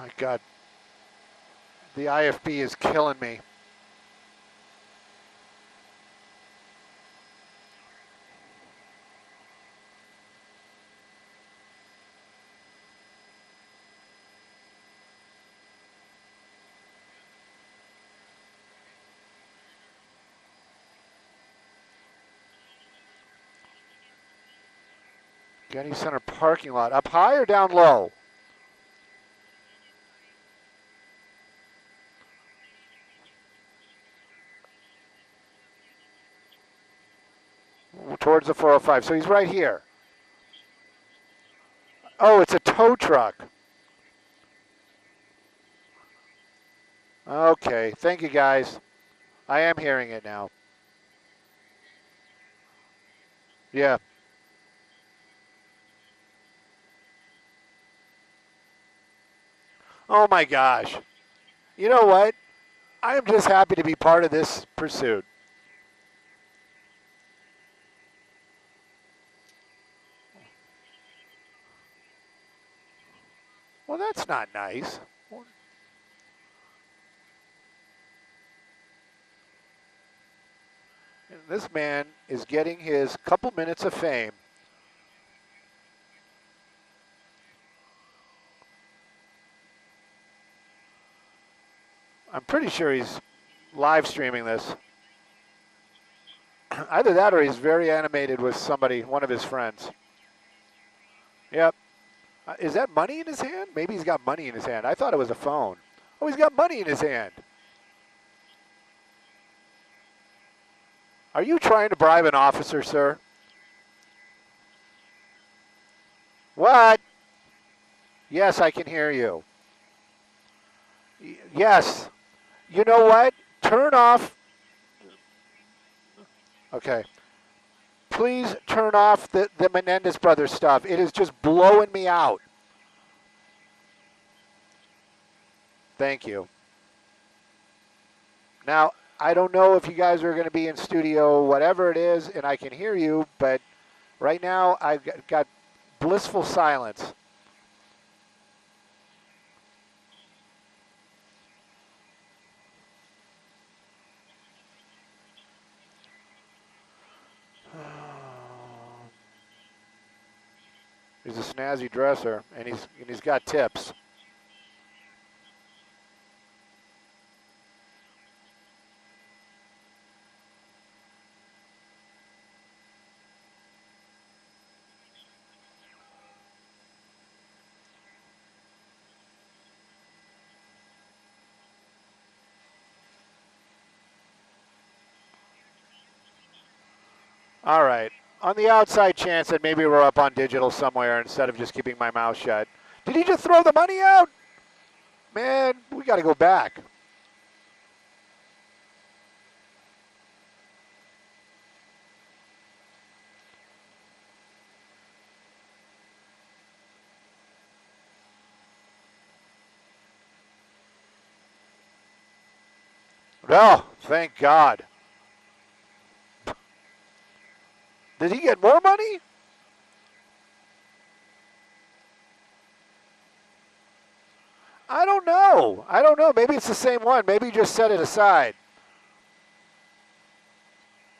My God. The IFB is killing me. Getty Center parking lot. Up high or down low? Towards the 405. So he's right here. Oh, it's a tow truck. Okay. Thank you, guys. I am hearing it now. Yeah. Oh, my gosh. You know what? I am just happy to be part of this pursuit. Well, that's not nice. And this man is getting his couple minutes of fame. I'm pretty sure he's live streaming this. Either that or he's very animated with somebody, one of his friends. Yep. Is that money in his hand? Maybe he's got money in his hand. I thought it was a phone. Oh, he's got money in his hand. Are you trying to bribe an officer, sir? What? Yes, I can hear you. Yes. You know what? Turn off. Okay. Please turn off the Menendez Brothers stuff. It is just blowing me out. Thank you. Now, I don't know if you guys are going to be in studio, whatever it is, and I can hear you, but right now I've got blissful silence. He's a snazzy dresser, and he's got tips. All right. On the outside chance that maybe we're up on digital somewhere instead of just keeping my mouth shut. Did he just throw the money out? Man, we got to go back. Oh, thank God. Did he get more money? I don't know. I don't know. Maybe it's the same one. Maybe he just set it aside.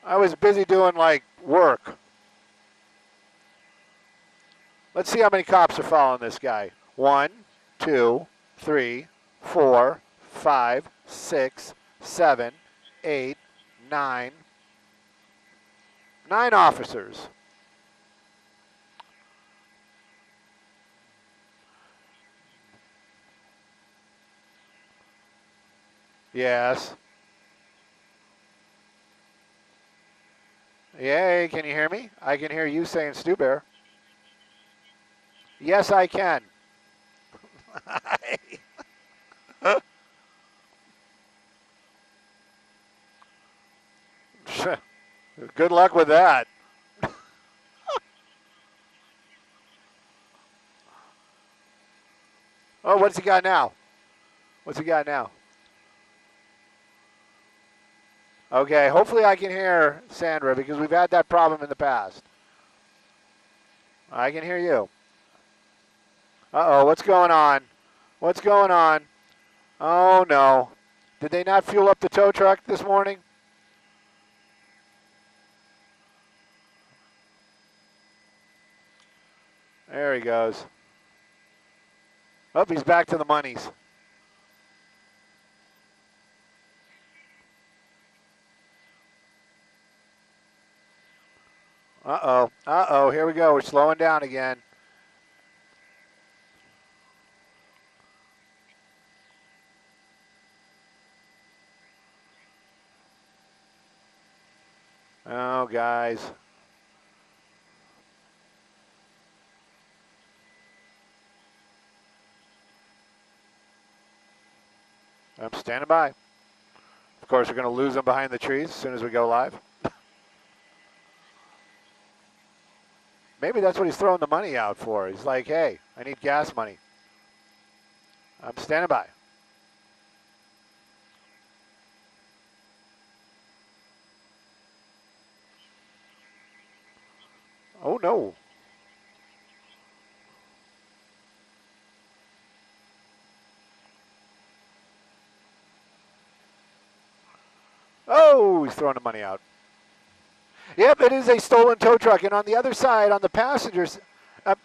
I was busy doing, like, work. Let's see how many cops are following this guy. 1, 2, 3, 4, 5, 6, 7, 8, 9. 9 officers. Yes. Yay, can you hear me? I can hear you saying Stu Bear. Yes, I can. Good luck with that. Oh, what's he got now? What's he got now? Okay, hopefully I can hear Sandra because we've had that problem in the past. I can hear you. Uh-oh, what's going on? What's going on? Oh, no. Did they not fuel up the tow truck this morning? There he goes. Oh, he's back to the monies. Uh-oh. Uh-oh. Here we go. We're slowing down again. Oh, guys. I'm standing by. Of course, we're going to lose them behind the trees as soon as we go live. Maybe that's what he's throwing the money out for. He's like, hey, I need gas money. I'm standing by. Oh, no. Oh, he's throwing the money out. Yep, it is a stolen tow truck. And on the other side, on the passengers,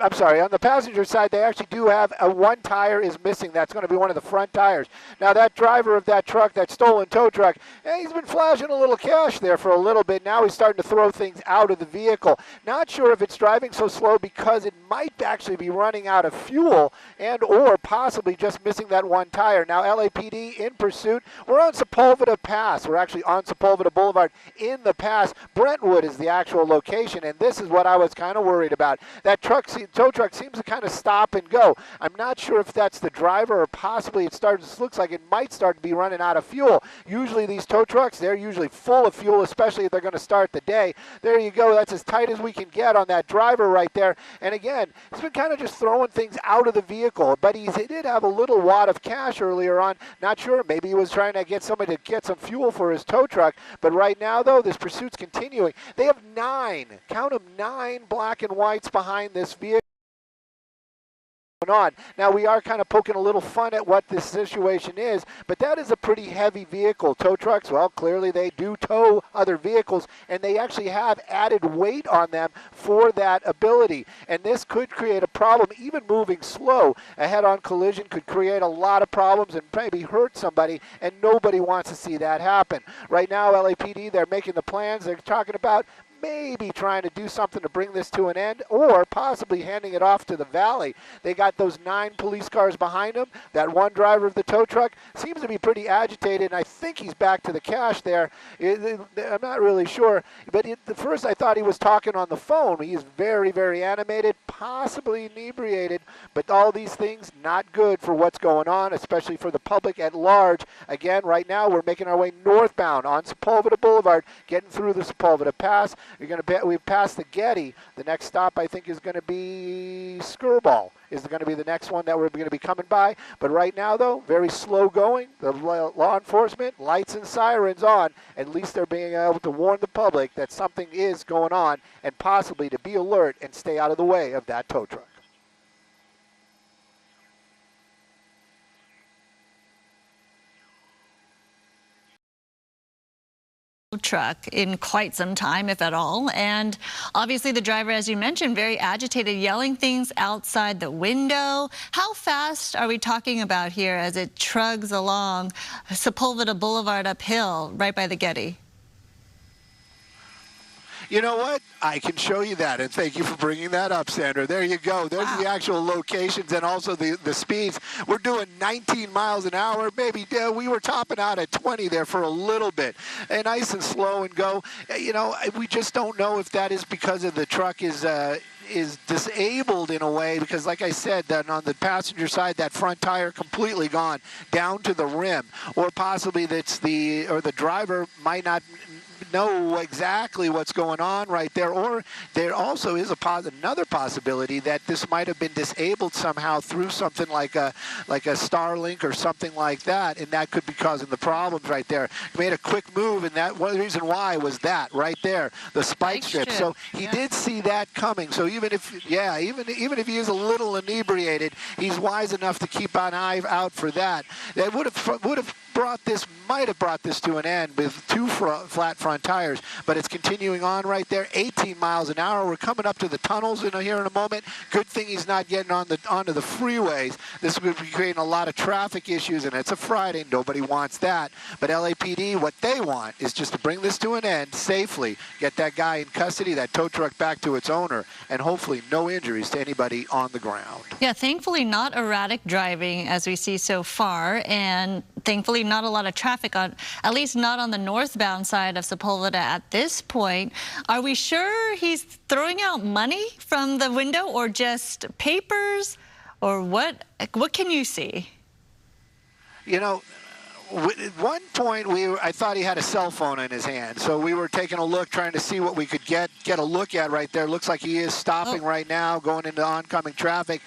I'm sorry, on the passenger side, they actually do have one tire is missing. That's going to be one of the front tires. Now, that driver of that truck, that stolen tow truck, he's been flashing a little cash there for a little bit. Now he's starting to throw things out of the vehicle. Not sure if it's driving so slow because it might actually be running out of fuel and or possibly just missing that one tire. Now, LAPD in pursuit. We're on Sepulveda Pass. We're actually on Sepulveda Boulevard in the pass. Brentwood is the actual location, and this is what I was kind of worried about. That tow truck seems to kind of stop and go. I'm not sure if that's the driver or possibly it looks like it might start to be running out of fuel. Usually these tow trucks, they're usually full of fuel, especially if they're going to start the day. There you go. That's as tight as we can get on that driver right there. And again, he's been kind of just throwing things out of the vehicle, but he did have a little wad of cash earlier on. Not sure. Maybe he was trying to get somebody to get some fuel for his tow truck. But right now, though, this pursuit's continuing. They have 9, count them, 9 black and whites behind this vehicle. On. Now, we are kind of poking a little fun at what this situation is, but that is a pretty heavy vehicle. Tow trucks, well, clearly they do tow other vehicles, and they actually have added weight on them for that ability. And this could create a problem. Even moving slow, a head-on collision could create a lot of problems and maybe hurt somebody, and nobody wants to see that happen. Right now, LAPD, they're making the plans. They're talking about maybe trying to do something to bring this to an end or possibly handing it off to the valley. They got those 9 police cars behind them. That one driver of the tow truck seems to be pretty agitated, and I think he's back to the cash there. I'm not really sure, but at first I thought he was talking on the phone. He is very, very animated, possibly inebriated, but all these things not good for what's going on, especially for the public at large. Again, right now we're making our way northbound on Sepulveda Boulevard, getting through the Sepulveda Pass. We've passed the Getty. The next stop, I think, is going to be Skirball. Is going to be the next one that we're going to be coming by. But right now, though, very slow going. The law enforcement, lights and sirens on. At least they're being able to warn the public that something is going on and possibly to be alert and stay out of the way of that tow truck. Truck in quite some time, if at all. And obviously the driver, as you mentioned, very agitated, yelling things outside the window. How fast are we talking about here as it trugs along Sepulveda Boulevard uphill right by the Getty? You know what? I can show you that, and thank you for bringing that up, Sandra. There you go. There's the actual locations and also the speeds. We're doing 19 miles an hour. Maybe we were topping out at 20 there for a little bit. And nice and slow and go. You know, we just don't know if that is because of the truck is disabled in a way, because like I said, that on the passenger side, that front tire completely gone down to the rim, or possibly the driver might not know exactly what's going on right there. Or there also is another possibility that this might have been disabled somehow through something like a Starlink or something like that, and that could be causing the problems right there. He made a quick move, and that one reason why was that right there, the spike strip. So he did see that coming. So even if, yeah, even if he is a little inebriated, he's wise enough to keep an eye out for that. That might have brought this to an end with two flat front tires, but it's continuing on right there, 18 miles an hour. We're coming up to the tunnels here in a moment. Good thing he's not getting onto the freeways. This would be creating a lot of traffic issues, and it's a Friday. Nobody wants that. But LAPD, what they want is just to bring this to an end safely, get that guy in custody, that tow truck back to its owner, and hopefully no injuries to anybody on the ground. Yeah, thankfully not erratic driving as we see so far, and thankfully not a lot of traffic on, at least not on the northbound side of Sepulveda at this point. Are we sure he's throwing out money from the window or just papers, or what can you see? You know, at one point, I thought he had a cell phone in his hand, so we were taking a look, trying to see what we could get a look at right there. Looks like he is stopping right now, going into oncoming traffic.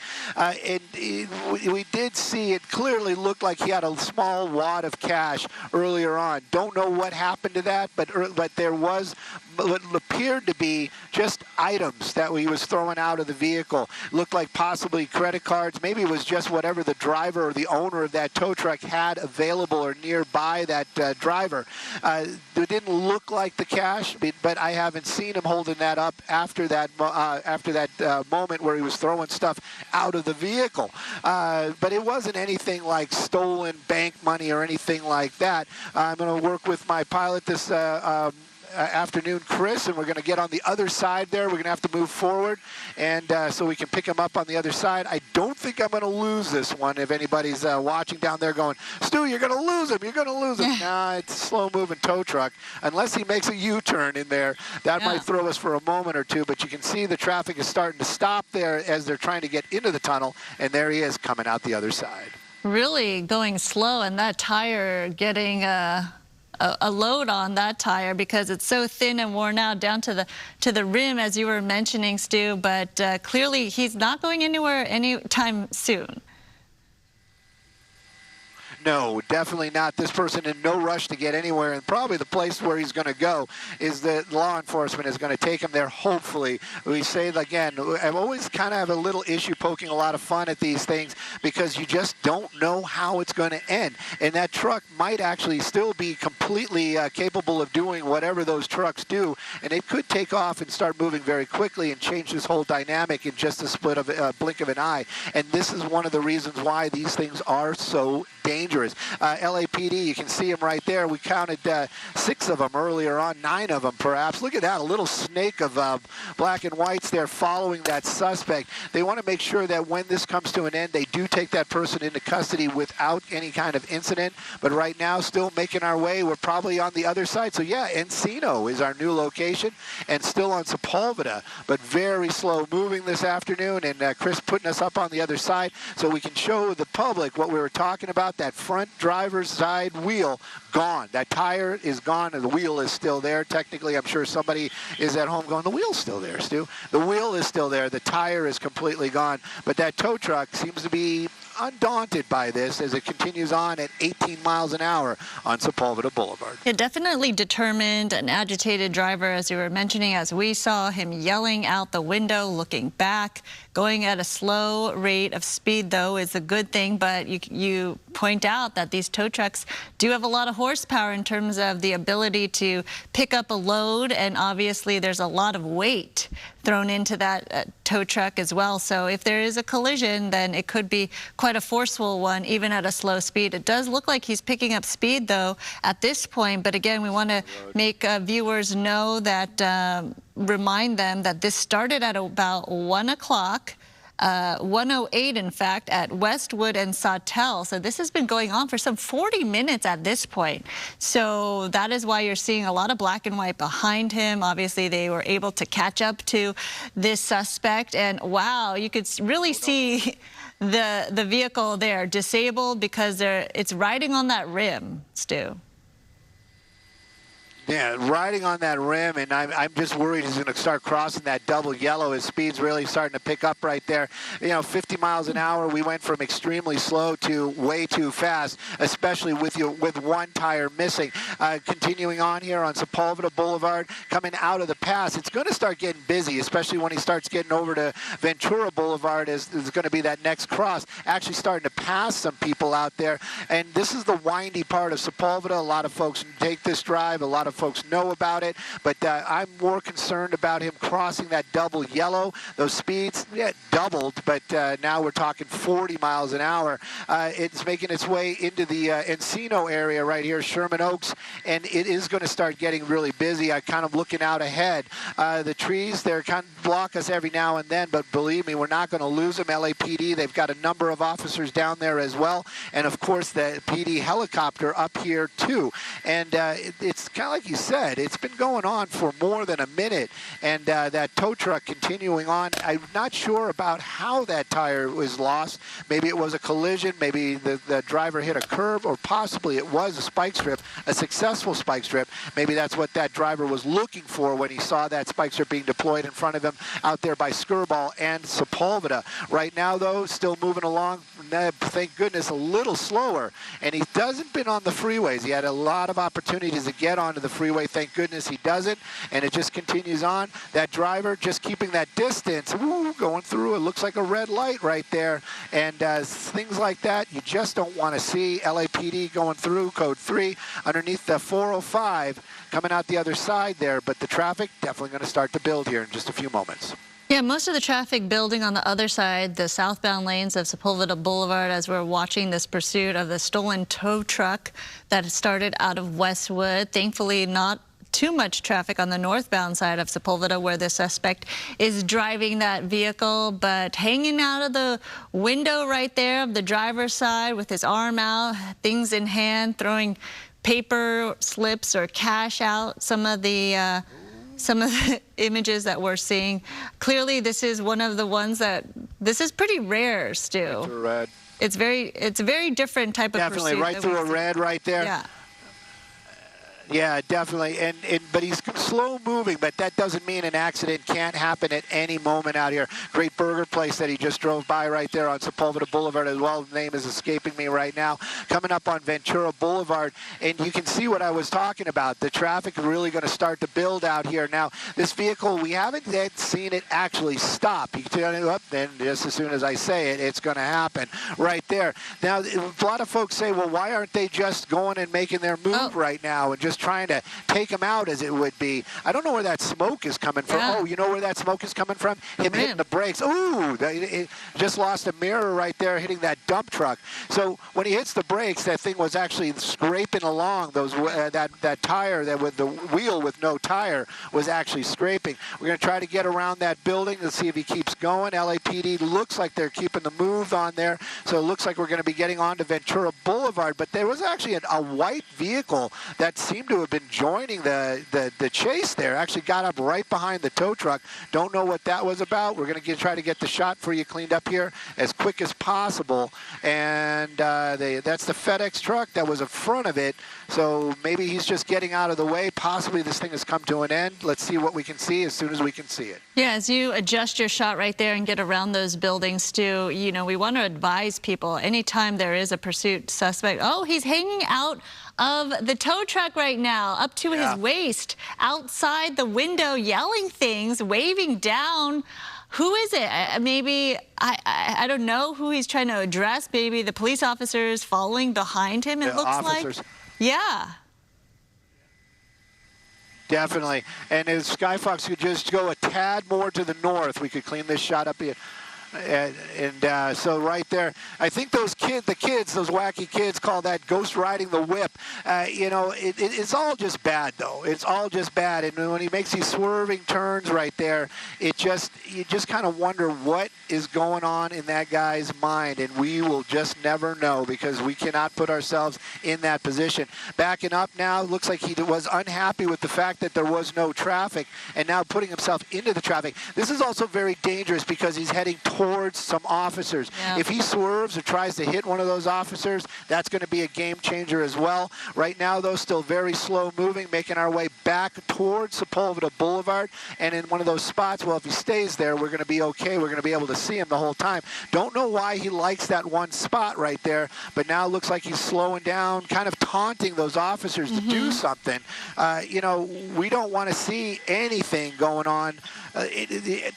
We did see it clearly looked like he had a small wad of cash earlier on. Don't know what happened to that, but there was what appeared to be just items that he was throwing out of the vehicle. Looked like possibly credit cards. Maybe it was just whatever the driver or the owner of that tow truck had available or nearby that driver. It didn't look like the cash, but I haven't seen him holding that up after that moment where he was throwing stuff out of the vehicle. But it wasn't anything like stolen bank money or anything like that. I'm going to work with my pilot this afternoon, Chris, and we're going to get on the other side there. We're going to have to move forward, and so we can pick him up on the other side. I don't think I'm going to lose this one. If anybody's watching down there going, Stu, you're going to lose him, you're going to lose him. Nah, it's a slow-moving tow truck. Unless he makes a U-turn in there, that might throw us for a moment or two, but you can see the traffic is starting to stop there as they're trying to get into the tunnel, and there he is coming out the other side. Really going slow, and that tire getting a load on that tire because it's so thin and worn out down to the rim, as you were mentioning, Stu. But clearly he's not going anywhere anytime soon. No, definitely not. This person in no rush to get anywhere, and probably the place where he's going to go is that law enforcement is going to take him there, hopefully. We say, again, I always kind of have a little issue poking a lot of fun at these things because you just don't know how it's going to end. And that truck might actually still be completely capable of doing whatever those trucks do, and it could take off and start moving very quickly and change this whole dynamic in just a blink of an eye. And this is one of the reasons why these things are so dangerous. LAPD, you can see them right there. We counted 6 of them earlier on, 9 of them perhaps. Look at that, a little snake of black and whites there following that suspect. They want to make sure that when this comes to an end, they do take that person into custody without any kind of incident. But right now, still making our way. We're probably on the other side. So yeah, Encino is our new location and still on Sepulveda, but very slow moving this afternoon. And Chris putting us up on the other side so we can show the public what we were talking about. That front driver's side wheel gone. That tire is gone and the wheel is still there. Technically, I'm sure somebody is at home going, the wheel's still there, Stu. The wheel is still there. The tire is completely gone. But that tow truck seems to be undaunted by this as it continues on at 18 miles an hour on Sepulveda Boulevard. Yeah, definitely determined, an agitated driver, as you were mentioning, as we saw him yelling out the window, looking back, going at a slow rate of speed, though, is a good thing. But you point out that these tow trucks do have a lot of horsepower in terms of the ability to pick up a load, and obviously there's a lot of weight thrown into that tow truck as well. So if there is a collision, then it could be quite a forceful one, even at a slow speed. It does look like he's picking up speed, though, at this point. But again, we want to make viewers know that, remind them that this started at about 1 o'clock. 1:08, in fact, at Westwood and Sawtell. So this has been going on for some 40 minutes at this point. So that is why you're seeing a lot of black and white behind him. Obviously, they were able to catch up to this suspect. And wow, you could really see the vehicle there disabled because it's riding on that rim, Stu. Yeah, riding on that rim, and I'm just worried he's going to start crossing that double yellow. His speed's really starting to pick up right there. 50 miles an hour, we went from extremely slow to way too fast, especially with one tire missing. Continuing on here on Sepulveda Boulevard, coming out of the pass, it's going to start getting busy, especially when he starts getting over to Ventura Boulevard. Is going to be that next cross, actually starting to pass some people out there. And this is the windy part of Sepulveda. A lot of folks take this drive. A lot of folks know about it, but I'm more concerned about him crossing that double yellow. Those speeds, yeah, doubled, but now we're talking 40 miles an hour. It's making its way into the Encino area right here, Sherman Oaks, and it is going to start getting really busy. I'm kind of looking out ahead. The trees, they're kind of block us every now and then, but believe me, we're not going to lose them. LAPD, they've got a number of officers down there as well, and of course the PD helicopter up here too. And it's kind of like you said, it's been going on for more than a minute, and that tow truck continuing on. I'm not sure about how that tire was lost. Maybe it was a collision, maybe the driver hit a curb, or possibly it was a spike strip, a successful spike strip. Maybe that's what that driver was looking for when he saw that spike strip being deployed in front of him out there by Skirball and Sepulveda. Right now, though, still moving along, thank goodness, a little slower, and he doesn't been on the freeways. He had a lot of opportunities to get onto the freeway. Thank goodness he doesn't, and it just continues on. That driver just keeping that distance, going through, it looks like a red light right there, and things like that you just don't want to see. LAPD going through code 3 underneath the 405, coming out the other side there, but the traffic definitely going to start to build here in just a few moments. Yeah, most of the traffic building on the other side, the southbound lanes of Sepulveda Boulevard, as we're watching this pursuit of the stolen tow truck that started out of Westwood. Thankfully, not too much traffic on the northbound side of Sepulveda where the suspect is driving that vehicle, but hanging out of the window right there of the driver's side with his arm out, things in hand, throwing paper slips or cash out. Some of the images that we're seeing, clearly this is one of the ones that, this is pretty rare, Stu. It's a very different type of definitely pursuit. Right through a red right there. Yeah. Yeah, definitely, but he's slow moving, but that doesn't mean an accident can't happen at any moment out here. Great burger place that he just drove by right there on Sepulveda Boulevard as well. The name is escaping me right now. Coming up on Ventura Boulevard, and you can see what I was talking about. The traffic is really going to start to build out here. Now, this vehicle, we haven't yet seen it actually stop. You can turn it up, then just as soon as I say it, it's going to happen right there. Now, a lot of folks say, well, why aren't they just going and making their move right now and just trying to take him out as it would be? I don't know where that smoke is coming from. Yeah. Oh, you know where that smoke is coming from? Him hitting the brakes. Ooh, it just lost a mirror right there hitting that dump truck. So when he hits the brakes, that thing was actually scraping along those that tire, that with the wheel with no tire was actually scraping. We're going to try to get around that building to see if he keeps going. LAPD looks like they're keeping the move on there, so it looks like we're going to be getting on to Ventura Boulevard, but there was actually a white vehicle that seemed to have been joining the chase there. Actually got up right behind the tow truck. Don't know what that was about. We're going to try to get the shot for you cleaned up here as quick as possible. And that's the FedEx truck that was in front of it. So maybe he's just getting out of the way. Possibly this thing has come to an end. Let's see what we can see as soon as we can see it. Yeah, as you adjust your shot right there and get around those buildings, Stu, you know, we want to advise people anytime there is a pursuit suspect, oh, he's hanging out of the tow truck right now, up to his waist, outside the window, yelling things, waving down. Who is it? Maybe, I don't know who he's trying to address. Maybe the police officers following behind him, it looks like. Yeah. Definitely. And if Skyfox could just go a tad more to the north, we could clean this shot up here. And so right there, I think those those wacky kids call that ghost riding the whip. You know, it's all just bad, though. It's all just bad. And when he makes these swerving turns right there, you just kind of wonder what is going on in that guy's mind. And we will just never know because we cannot put ourselves in that position. Backing up now, looks like he was unhappy with the fact that there was no traffic and now putting himself into the traffic. This is also very dangerous because he's heading towards some officers. Yeah. If he swerves or tries to hit one of those officers, that's going to be a game changer as well. Right now, though, still very slow moving, making our way back towards Sepulveda Boulevard. And in one of those spots, well, if he stays there, we're going to be okay. We're going to be able to see him the whole time. Don't know why he likes that one spot right there, but now it looks like he's slowing down, kind of taunting those officers to do something. You know, we don't want to see anything going on.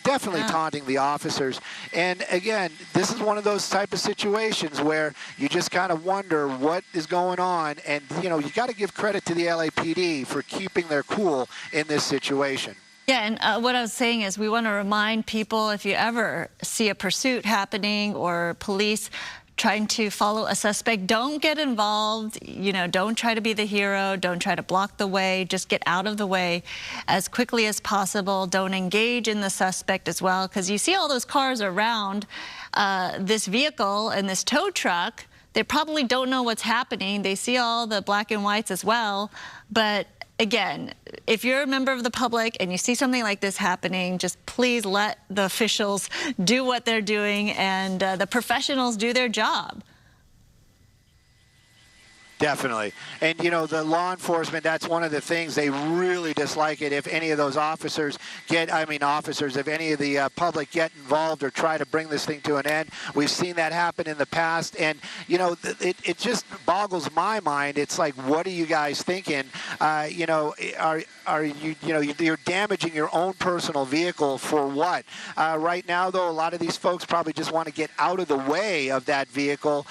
Definitely taunting the officers. And again, this is one of those type of situations where you just kind of wonder what is going on. And, you know, you got to give credit to the LAPD for keeping their cool in this situation. Yeah, and what I was saying is we want to remind people, if you ever see a pursuit happening or police trying to follow a suspect, don't get involved. You know, don't try to be the hero. Don't try to block the way. Just get out of the way as quickly as possible. Don't engage in the suspect as well, because you see all those cars around this vehicle and this tow truck. They probably don't know what's happening. They see all the black and whites as well. But again, if you're a member of the public and you see something like this happening, just please let the officials do what they're doing and the professionals do their job. Definitely. And, you know, the law enforcement, that's one of the things they really dislike it if any of those officers if any of the public get involved or try to bring this thing to an end. We've seen that happen in the past. And, you know, it just boggles my mind. It's like, what are you guys thinking? You know, are you, you know, you're damaging your own personal vehicle for what? Right now, though, a lot of these folks probably just want to get out of the way of that vehicle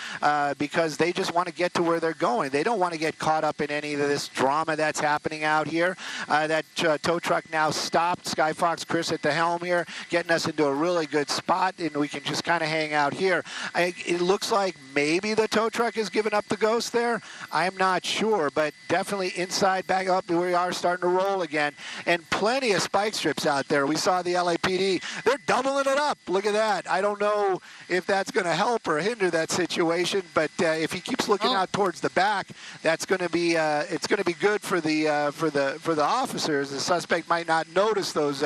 because they just want to get to where they're going. They don't want to get caught up in any of this drama that's happening out here. That tow truck now stopped. Sky Fox Chris at the helm here, getting us into a really good spot, and we can just kind of hang out here. It looks like maybe the tow truck has given up the ghost there. I'm not sure, but definitely inside, back up, we are starting to roll again. And plenty of spike strips out there. We saw the LAPD. They're doubling it up. Look at that. I don't know if that's going to help or hinder that situation, but if he keeps looking out towards the back, that's going to be it's going to be good for the officers. The suspect might not notice those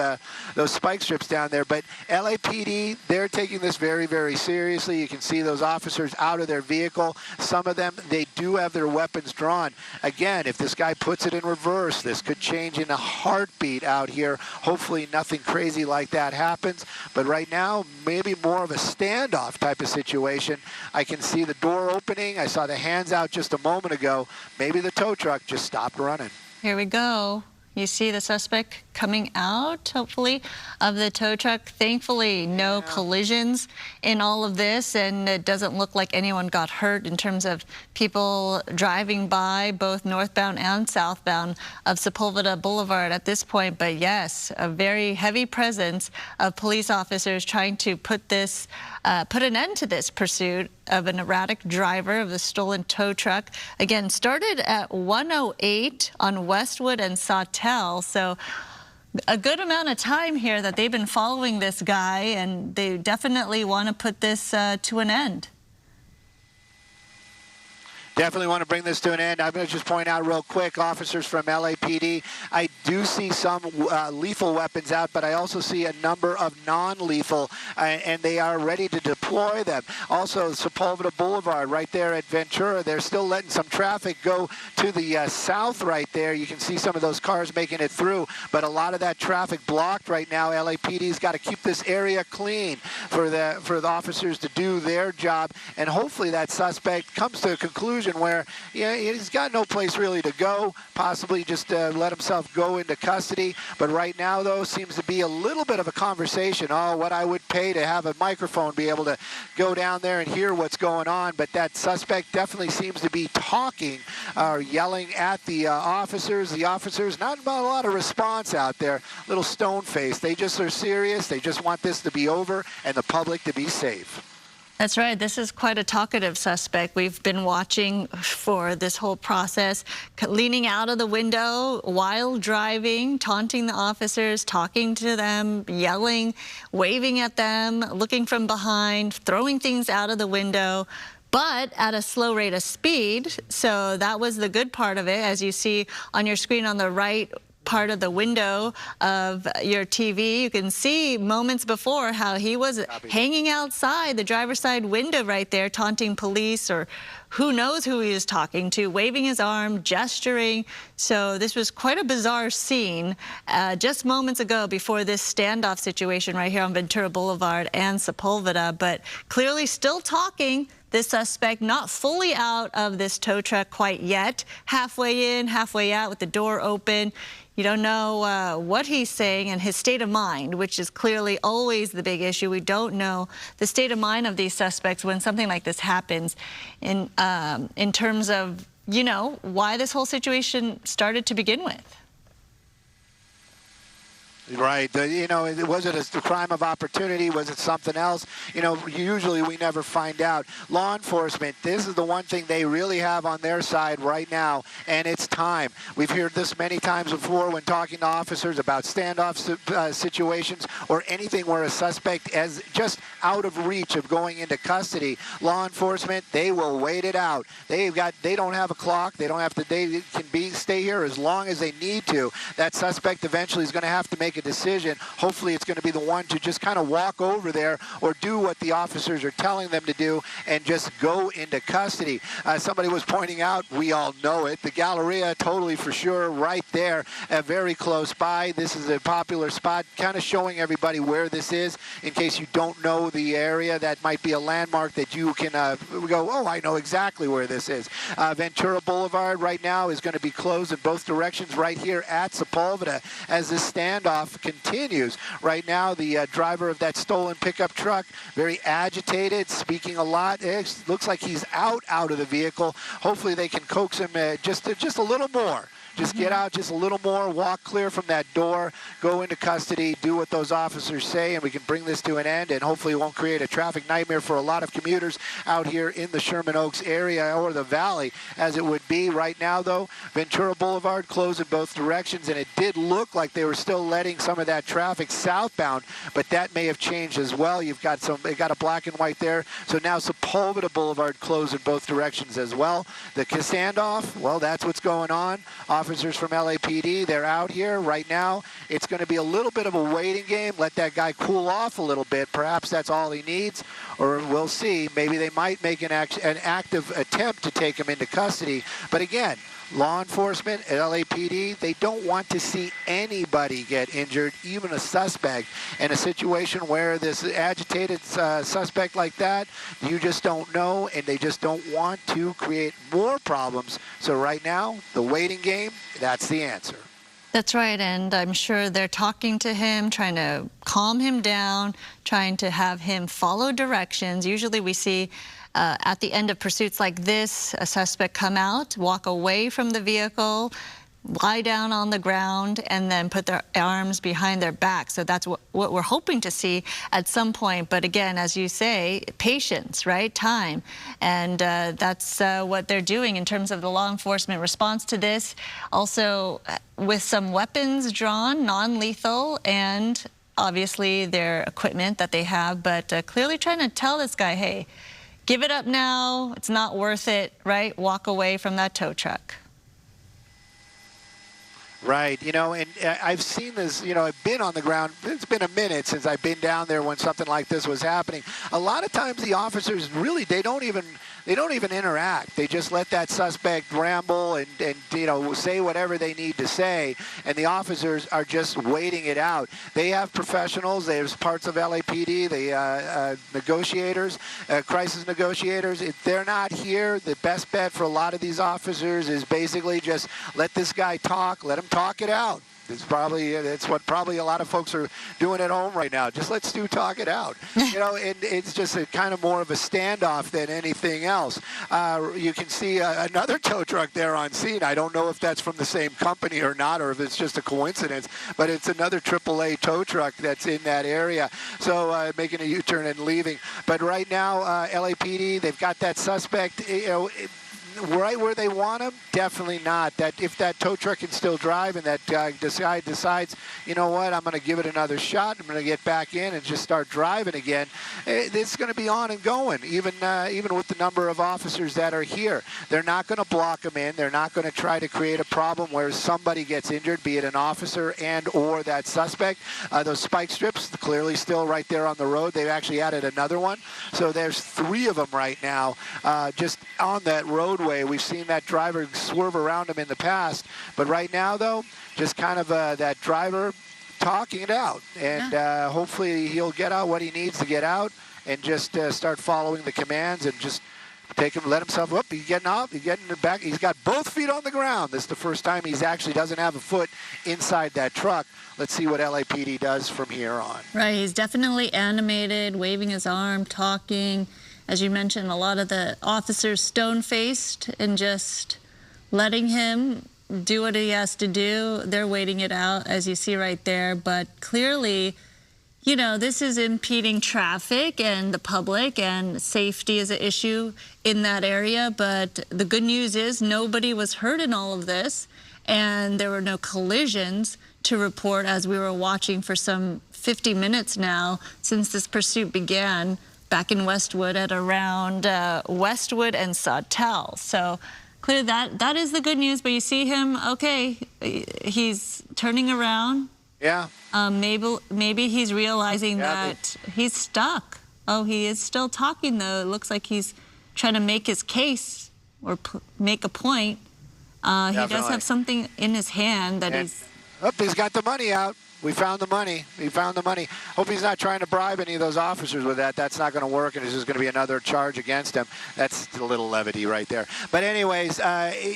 spike strips down there, but LAPD, they're taking this very, very seriously. You can see those officers out of their vehicle. Some of them, they do have their weapons drawn. Again, if this guy puts it in reverse, this could change in a heartbeat out here. Hopefully nothing crazy like that happens, but right now maybe more of a standoff type of situation. I can see the door opening. I saw the hands out just a moment ago. Maybe the tow truck just stopped running. Here we go. You see the suspect coming out, hopefully, of the tow truck. Thankfully, no collisions in all of this, and it doesn't look like anyone got hurt in terms of people driving by both northbound and southbound of Sepulveda Boulevard at this point. But yes, a very heavy presence of police officers trying to put an end to this pursuit of an erratic driver of the stolen tow truck. Again, started at 108 on Westwood and Sawtell, so a good amount of time here that they've been following this guy, and they definitely want to put this to an end. Definitely want to bring this to an end. I'm going to just point out real quick, officers from LAPD, I do see some lethal weapons out, but I also see a number of non-lethal, and they are ready to deploy them. Also, Sepulveda Boulevard right there at Ventura, they're still letting some traffic go to the south right there. You can see some of those cars making it through, but a lot of that traffic blocked right now. LAPD's got to keep this area clean for the officers to do their job, and hopefully that suspect comes to a conclusion where he's got no place really to go, possibly just let himself go into custody. But right now, though, seems to be a little bit of a conversation. Oh, what I would pay to have a microphone, be able to go down there and hear what's going on. But that suspect definitely seems to be talking or yelling at the officers. The officers, not a lot of response out there, little stone-faced. They just are serious. They just want this to be over and the public to be safe. That's right. This is quite a talkative suspect. We've been watching for this whole process, leaning out of the window while driving, taunting the officers, talking to them, yelling, waving at them, looking from behind, throwing things out of the window, but at a slow rate of speed. So that was the good part of it. As you see on your screen on the right, part of the window of your TV, you can see moments before how he was hanging outside the driver's side window right there, taunting police or who knows who he was talking to, waving his arm, gesturing. So this was quite a bizarre scene just moments ago before this standoff situation right here on Ventura Boulevard and Sepulveda, but clearly still talking. This suspect not fully out of this tow truck quite yet, halfway in, halfway out with the door open. You don't know what he's saying and his state of mind, which is clearly always the big issue. We don't know the state of mind of these suspects when something like this happens in terms of, you know, why this whole situation started to begin with. Right. You know, was it a crime of opportunity? Was it something else? You know, usually we never find out. Law enforcement, this is the one thing they really have on their side right now, and it's time. We've heard this many times before when talking to officers about standoff situations or anything where a suspect is just out of reach of going into custody. Law enforcement, they will wait it out. They don't have a clock. They don't have to. They can stay here as long as they need to. That suspect eventually is going to have to make a decision. Hopefully it's going to be the one to just kind of walk over there or do what the officers are telling them to do and just go into custody. Somebody was pointing out, we all know it, the Galleria, totally for sure, right there, very close by. This is a popular spot, kind of showing everybody where this is in case you don't know the area. That might be a landmark that you can go, oh, I know exactly where this is. Ventura Boulevard right now is going to be closed in both directions right here at Sepulveda as this standoff continues. Right now, the driver of that stolen pickup truck, very agitated, speaking a lot. It looks like he's out of the vehicle. Hopefully they can coax him just a little more. Just get out just a little more, walk clear from that door, go into custody, do what those officers say, and we can bring this to an end, and hopefully it won't create a traffic nightmare for a lot of commuters out here in the Sherman Oaks area or the valley, as it would be right now, though. Ventura Boulevard closed in both directions, and it did look like they were still letting some of that traffic southbound, but that may have changed as well. You've got they got a black and white there, so now Sepulveda Boulevard closed in both directions as well. The standoff, well, that's what's going on. Officers from LAPD, they're out here right now. It's going to be a little bit of a waiting game. Let that guy cool off a little bit. Perhaps that's all he needs, or we'll see. Maybe they might make an active attempt to take him into custody. But again, law enforcement at LAPD, they don't want to see anybody get injured, even a suspect. In a situation where this agitated suspect like that, you just don't know, and they just don't want to create more problems. So right now, the waiting game, that's the answer. That's right, and I'm sure they're talking to him, trying to calm him down, trying to have him follow directions. Usually we see at the end of pursuits like this, a suspect come out, walk away from the vehicle, lie down on the ground, and then put their arms behind their back. So that's what we're hoping to see at some point. But again, as you say, patience, right? Time. And that's what they're doing in terms of the law enforcement response to this. Also, with some weapons drawn, non-lethal, and obviously their equipment that they have, but clearly trying to tell this guy, hey, give it up now. It's not worth it, right? Walk away from that tow truck. Right, you know, and I've seen this, you know, I've been on the ground. It's been a minute since I've been down there when something like this was happening. A lot of times the officers really, they don't even interact. They just let that suspect ramble and you know, say whatever they need to say, and the officers are just waiting it out. They have professionals. There's parts of LAPD, the negotiators, crisis negotiators. If they're not here, the best bet for a lot of these officers is basically just let this guy talk, let him talk it out. It's what probably a lot of folks are doing at home right now. Just let Stu talk it out. You know, and it's just a kind of more of a standoff than anything else. You can see another tow truck there on scene. I don't know if that's from the same company or not, or if it's just a coincidence, but it's another AAA tow truck that's in that area. So making a U-turn and leaving. But right now, LAPD, they've got that suspect, you know, right where they want him? Definitely not. That if that tow truck can still drive and that guy decides, you know what, I'm going to give it another shot. I'm going to get back in and just start driving again. It's going to be on and going, even with the number of officers that are here. They're not going to block them in. They're not going to try to create a problem where somebody gets injured, be it an officer and or that suspect. Those spike strips, clearly still right there on the road. They've actually added another one. So there's 3 of them right now just on that roadway. We've seen that driver swerve around them in the past. But right now, though, just kind of that driver talking it out. And hopefully he'll get out what he needs to get out and just start following the commands and just let himself up. He's getting out. He's getting back. He's got both feet on the ground. This is the first time he's actually doesn't have a foot inside that truck. Let's see what LAPD does from here on. Right. He's definitely animated, waving his arm, talking. As you mentioned, a lot of the officers stone-faced and just letting him do what he has to do. They're waiting it out, as you see right there. But clearly, you know, this is impeding traffic and the public, and safety is an issue in that area. But the good news is nobody was hurt in all of this, and there were no collisions to report as we were watching for some 50 minutes now since this pursuit began back in Westwood at around Westwood and Sawtell. So clearly that is the good news. But you see him, okay, he's turning around. Yeah. Maybe he's realizing that he's stuck. Oh, he is still talking, though. It looks like he's trying to make his case or make a point. He does have something in his hand that he's got the money out. We found the money. He found the money. Hope he's not trying to bribe any of those officers with that. That's not going to work, and it's just going to be another charge against him. That's a little levity right there. But anyways,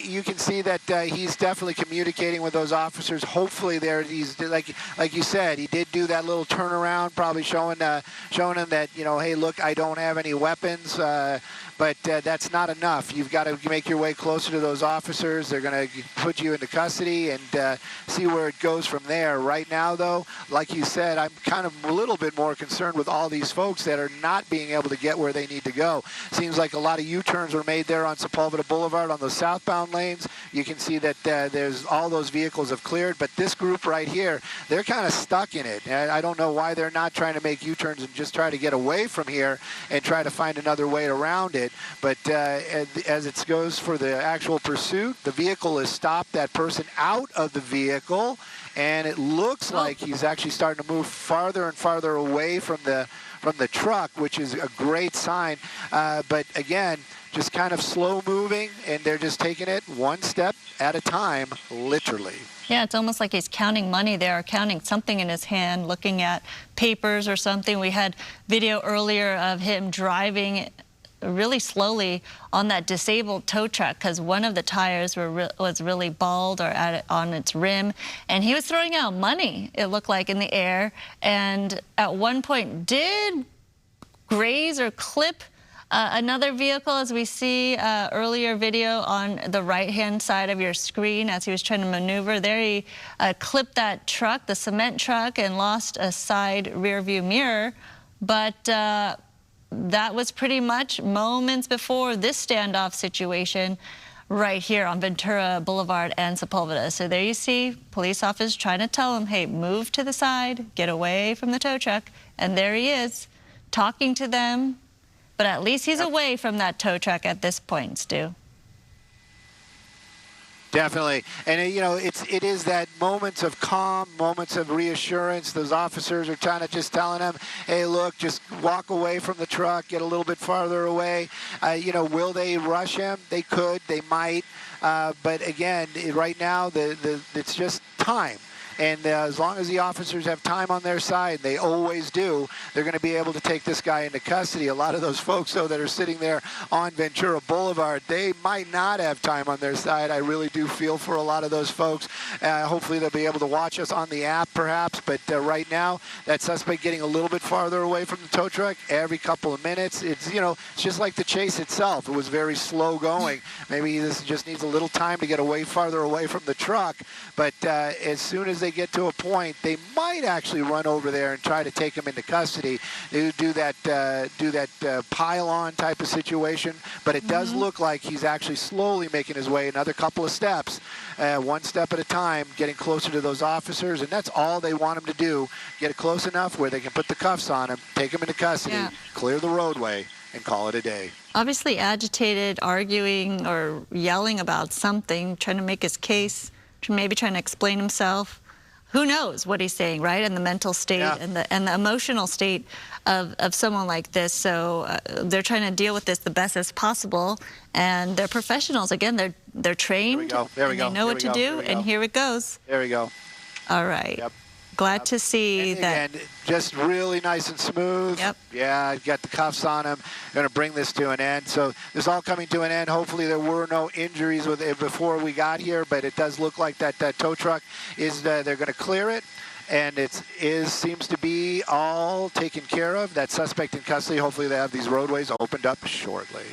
you can see that he's definitely communicating with those officers. Hopefully, he's like you said, he did do that little turnaround, probably showing them that, you know, hey, look, I don't have any weapons. But that's not enough. You've got to make your way closer to those officers. They're going to put you into custody and see where it goes from there. Right now, though, like you said, I'm kind of a little bit more concerned with all these folks that are not being able to get where they need to go. Seems like a lot of U-turns were made there on Sepulveda Boulevard on those southbound lanes. You can see that there's all those vehicles have cleared, but this group right here, they're kind of stuck in it. And I don't know why they're not trying to make U-turns and just try to get away from here and try to find another way around it. But as it goes for the actual pursuit, the vehicle has stopped that person out of the vehicle, and it looks like he's actually starting to move farther and farther away from the truck, which is a great sign. But again, just kind of slow moving, and they're just taking it one step at a time, literally. Yeah, it's almost like he's counting money there, or counting something in his hand, looking at papers or something. We had video earlier of him driving really slowly on that disabled tow truck because one of the tires was really bald or on its rim, and he was throwing out money, it looked like, in the air, and at one point did graze or clip another vehicle, as we see earlier video on the right-hand side of your screen as he was trying to maneuver. There he clipped that truck, the cement truck, and lost a side rear view mirror. But that was pretty much moments before this standoff situation right here on Ventura Boulevard and Sepulveda. So there you see police officers trying to tell him, hey, move to the side, get away from the tow truck. And there he is talking to them. But at least he's away from that tow truck at this point, Stu. Definitely. And, you know, it is that moments of calm, moments of reassurance. Those officers are trying to just telling them, hey, look, just walk away from the truck, get a little bit farther away. You know, will they rush him? They could, they might. But again, right now, it's just time. And as long as the officers have time on their side, they always do, they're going to be able to take this guy into custody. A lot of those folks, though, that are sitting there on Ventura Boulevard, they might not have time on their side. I really do feel for a lot of those folks. Hopefully they'll be able to watch us on the app, perhaps. But right now, that suspect getting a little bit farther away from the tow truck every couple of minutes. It's, you know, it's just like the chase itself. It was very slow going. Maybe this just needs a little time to get farther away from the truck. But as soon as they they get to a point, they might actually run over there and try to take him into custody. They do that pile-on type of situation, but it does look like he's actually slowly making his way another couple of steps, one step at a time, getting closer to those officers, and that's all they want him to do, get it close enough where they can put the cuffs on him, take him into custody, clear the roadway, and call it a day. Obviously agitated, arguing or yelling about something, trying to make his case, maybe trying to explain himself. Who knows what he's saying, right? And the mental state and the emotional state of someone like this. So they're trying to deal with this the best as possible. And they're professionals. Again, they're trained. There we go. They know what to do. And here it goes. There we go. All right. Yep. Glad to see that. And just really nice and smooth. Yep. Yeah, got the cuffs on him. Going to bring this to an end. So this is all coming to an end. Hopefully there were no injuries with it before we got here, but it does look like that tow truck is, they're going to clear it. And seems to be all taken care of. That suspect in custody. Hopefully they have these roadways opened up shortly.